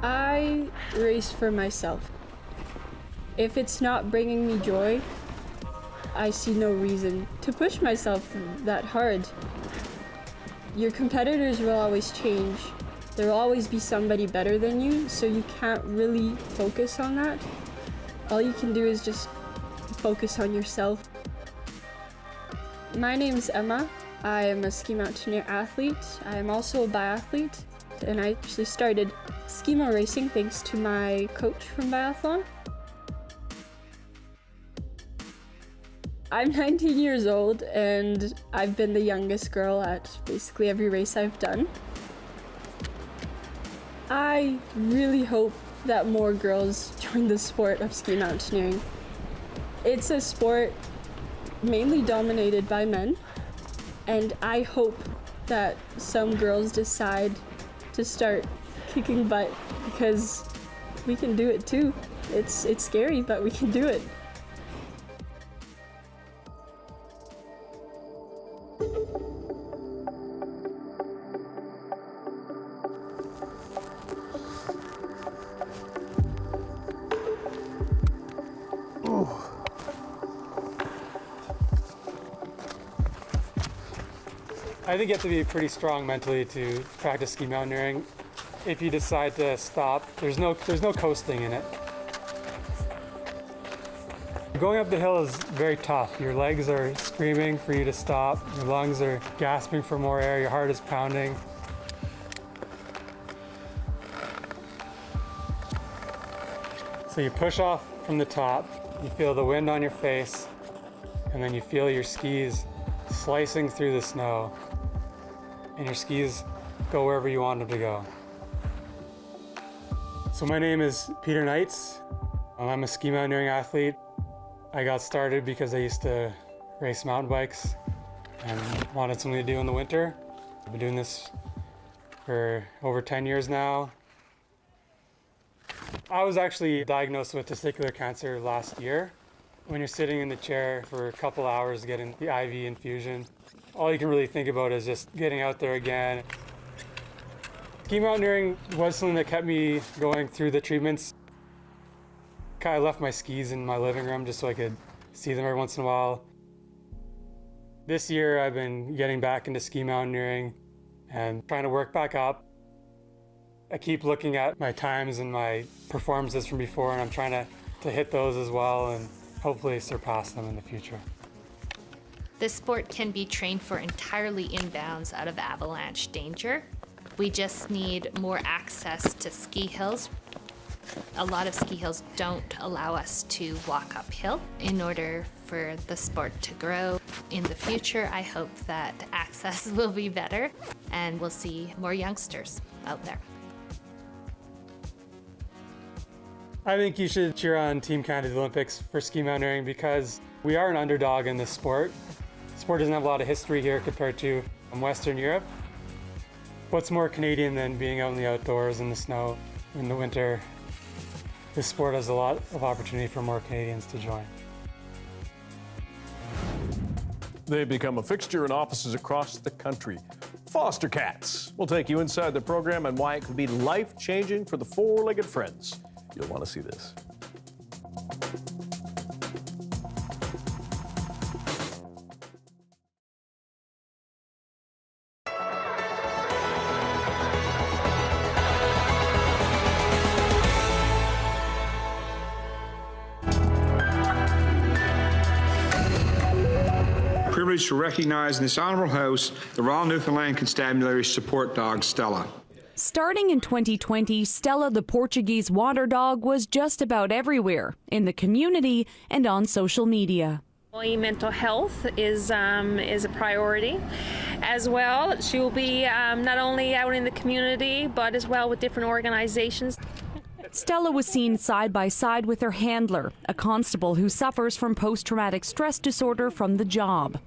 I race for myself. If it's not bringing me joy, I see no reason to push myself that hard. Your competitors will always change. There will always be somebody better than you, so you can't really focus on that. All you can do is just focus on yourself. My name is Emma. I am a ski mountaineer athlete. I am also a biathlete, and I actually started skimo racing thanks to my coach from biathlon. I'm 19 years old, and I've been the youngest girl at basically every race I've done. I really hope that more girls join the sport of ski mountaineering. It's a sport mainly dominated by men, and I hope that some girls decide to start kicking butt, because we can do it too. It's scary, but we can do it. I think you have to be pretty strong mentally to practice ski mountaineering. If you decide to stop, there's no coasting in it. Going up the hill is very tough. Your legs are screaming for you to stop. Your lungs are gasping for more air. Your heart is pounding. So you push off from the top. You feel the wind on your face, and then you feel your skis slicing through the snow, and your skis go wherever you want them to go. So my name is Peter Knights. I'm a ski mountaineering athlete. I got started because I used to race mountain bikes and wanted something to do in the winter. I've been doing this for over 10 years now. I was actually diagnosed with testicular cancer last year. When you're sitting in the chair for a couple hours getting the IV infusion, all you can really think about is just getting out there again. Ski mountaineering was something that kept me going through the treatments. I left my skis in my living room just so I could see them every once in a while. This year I've been getting back into ski mountaineering and trying to work back up. I keep looking at my times and my performances from before, and I'm trying to hit those as well and hopefully surpass them in the future. This sport can be trained for entirely inbounds out of avalanche danger. We just need more access to ski hills. A lot of ski hills don't allow us to walk uphill. In order for the sport to grow in the future, I hope that access will be better and we'll see more youngsters out there. I think you should cheer on Team Canada at the Olympics for ski mountaineering because we are an underdog in this sport. The sport doesn't have a lot of history here compared to Western Europe. What's more Canadian than being out in the outdoors in the snow in the winter? This sport has a lot of opportunity for more Canadians to join. They've become a fixture in offices across the country. Foster cats. We'll take you inside the program and why it could be life-changing for the four-legged friends. You'll want to see this. Privileged to recognize in this honourable House the Royal Newfoundland Constabulary support dog, Stella. Starting in 2020, Stella the Portuguese water dog was just about everywhere, in the community and on social media. Mental health is a priority. As well, she will be not only out in the community, but as well with different organizations. Stella was seen side by side with her handler, a constable who suffers from post-traumatic stress disorder from the job.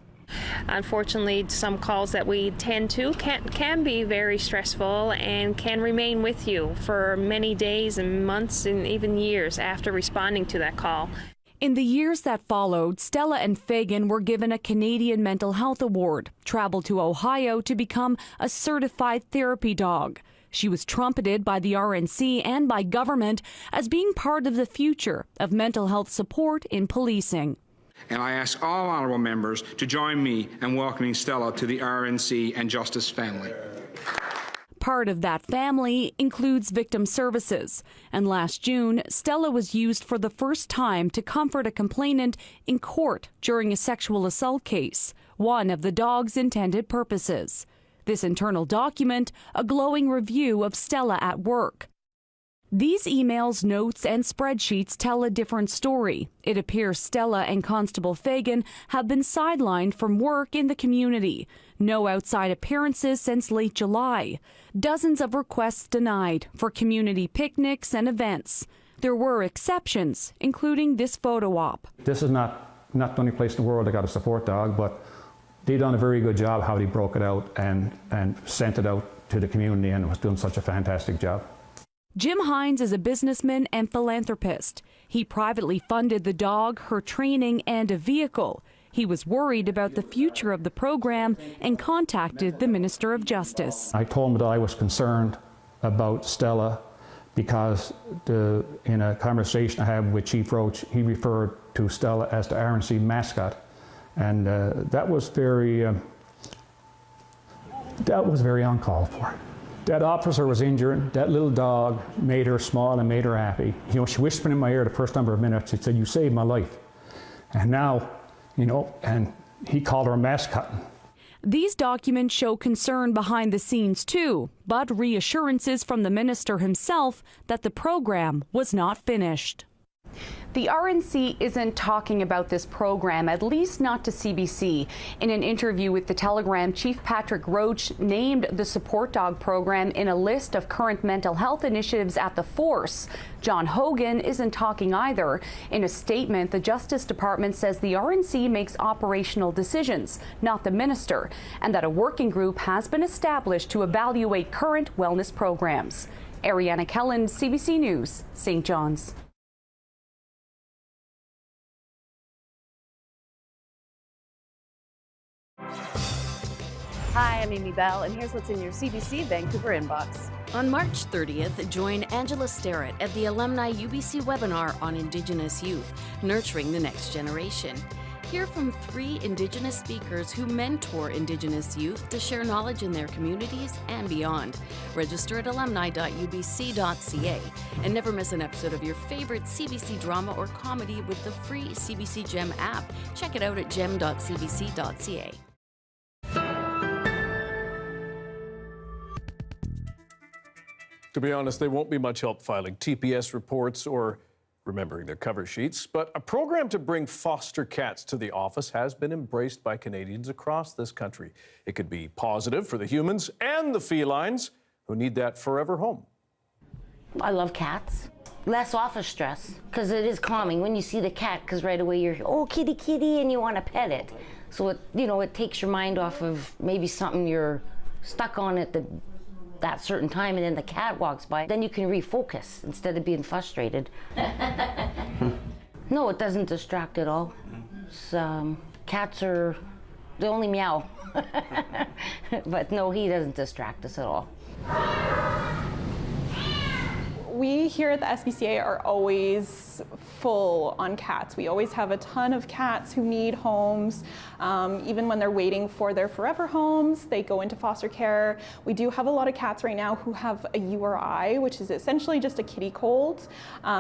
Unfortunately, some calls that we tend to can be very stressful and can remain with you for many days and months and even years after responding to that call. In the years that followed, Stella and Fagan were given a Canadian Mental Health Award, traveled to Ohio to become a certified therapy dog. She was trumpeted by the RNC and by government as being part of the future of mental health support in policing. And I ask all honourable members to join me in welcoming Stella to the RNC and Justice family. Part of that family includes victim services. And last June, Stella was used for the first time to comfort a complainant in court during a sexual assault case, one of the dog's intended purposes. This internal document, a glowing review of Stella at work. These emails, notes, and spreadsheets tell a different story. It appears Stella and Constable Fagan have been sidelined from work in the community. No outside appearances since late July. Dozens of requests denied for community picnics and events. There were exceptions, including this photo op. This is not the only place in the world that got a support dog, but they done a very good job how they broke it out and sent it out to the community, and was doing such a fantastic job. Jim Hines is a businessman and philanthropist. He privately funded the dog, her training, and a vehicle. He was worried about the future of the program and contacted the Minister of Justice. I told him that I was concerned about Stella because in a conversation I had with Chief Roach, he referred to Stella as the RNC mascot. And that was very That was very uncalled for. That officer was injured. That little dog made her smile and made her happy. You know, she whispered in my ear the first number of minutes. She said, "You saved my life." And now, you know, and he called her a mascot. These documents show concern behind the scenes too, but reassurances from the minister himself that the program was not finished. The RNC isn't talking about this program, at least not to CBC. In an interview with The Telegram, Chief Patrick Roach named the Support Dog program in a list of current mental health initiatives at the force. John Hogan isn't talking either. In a statement, the Justice Department says the RNC makes operational decisions, not the minister, and that a working group has been established to evaluate current wellness programs. Ariana Kellen, CBC News, St. John's. Hi, I'm Amy Bell, and here's what's in your CBC Vancouver inbox. On March 30th, join Angela Starrett at the Alumni UBC webinar on Indigenous youth, nurturing the next generation. Hear from 3 Indigenous speakers who mentor Indigenous youth to share knowledge in their communities and beyond. Register at alumni.ubc.ca and never miss an episode of your favorite CBC drama or comedy with the free CBC Gem app. Check it out at gem.cbc.ca. To be honest, they won't be much help filing TPS reports or remembering their cover sheets, but a program to bring foster cats to the office has been embraced by Canadians across this country. It could be positive for the humans and the felines who need that forever home. I love cats. Less office stress, because it is calming when you see the cat, because right away you're, oh, kitty, kitty, and you want to pet it. So it, you know, it takes your mind off of maybe something you're stuck on at that certain time, and then the cat walks by, then you can refocus instead of being frustrated. No, it doesn't distract at all. Cats are, they only meow. But no, he doesn't distract us at all. We here at the SPCA are always full on cats. We always have a ton of cats who need homes. Even when they're waiting for their forever homes, they go into foster care. We do have a lot of cats right now who have a URI, which is essentially just a kitty cold.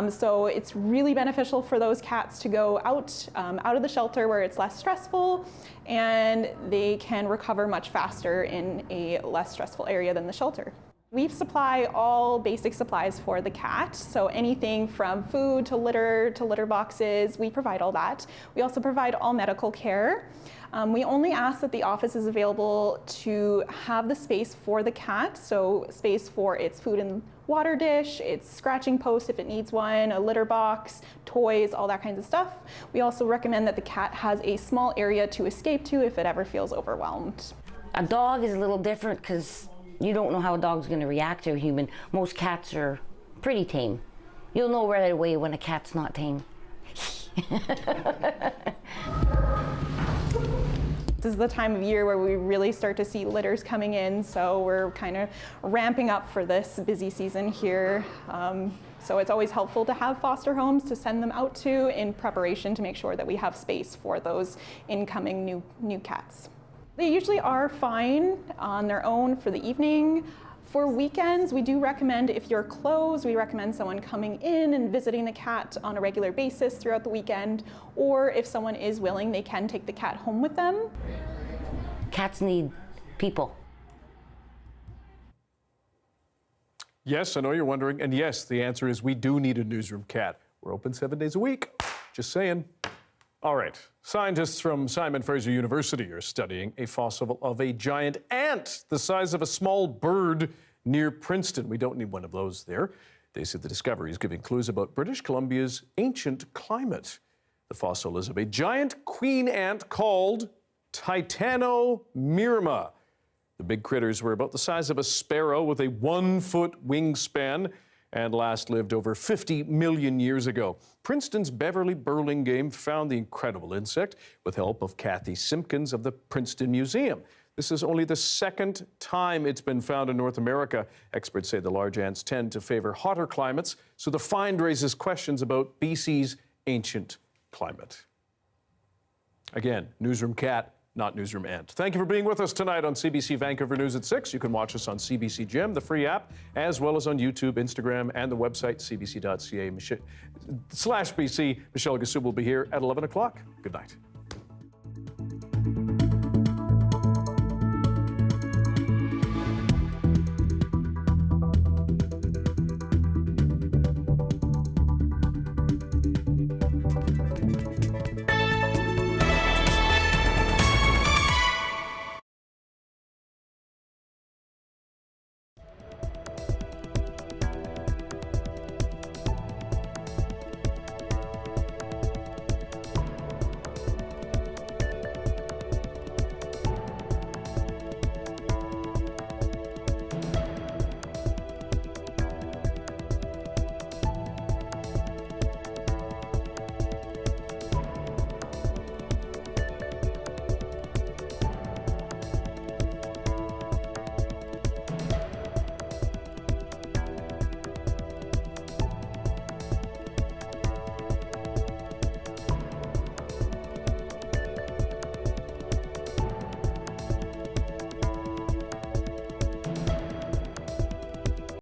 So it's really beneficial for those cats to go out of the shelter where it's less stressful, and they can recover much faster in a less stressful area than the shelter. We supply all basic supplies for the cat, so anything from food to litter boxes, we provide all that. We also provide all medical care. We only ask that the office is available to have the space for the cat, so space for its food and water dish, its scratching post if it needs one, a litter box, toys, all that kinds of stuff. We also recommend that the cat has a small area to escape to if it ever feels overwhelmed. A dog is a little different because you don't know how a dog's going to react to a human. Most cats are pretty tame. You'll know right away when a cat's not tame. This is the time of year where we really start to see litters coming in, so we're kind of ramping up for this busy season here. So it's always helpful to have foster homes to send them out to in preparation to make sure that we have space for those incoming new cats. They usually are fine on their own for the evening. For weekends, we do recommend, if you're closed, we recommend someone coming in and visiting the cat on a regular basis throughout the weekend, or if someone is willing, they can take the cat home with them. Cats need people. Yes, I know you're wondering, and yes, the answer is we do need a newsroom cat. We're open 7 days a week, just saying. All right, scientists from Simon Fraser University are studying a fossil of a giant ant the size of a small bird near Princeton. We don't need one of those there. They said the discovery is giving clues about British Columbia's ancient climate. The fossil is of a giant queen ant called Titanomyrma. The big critters were about the size of a sparrow with a 1-foot wingspan and last lived over 50 million years ago. Princeton's Beverly Burlingame found the incredible insect with help of Kathy Simpkins of the Princeton Museum. This is only the second time it's been found in North America. Experts say the large ants tend to favor hotter climates, so the find raises questions about BC's ancient climate. Again, newsroom cat not Newsroom End. Thank you for being with us tonight on CBC Vancouver News at 6. You can watch us on CBC Gem, the free app, as well as on YouTube, Instagram, and the website, cbc.ca/BC. Michelle Gassou will be here at 11 o'clock. Good night.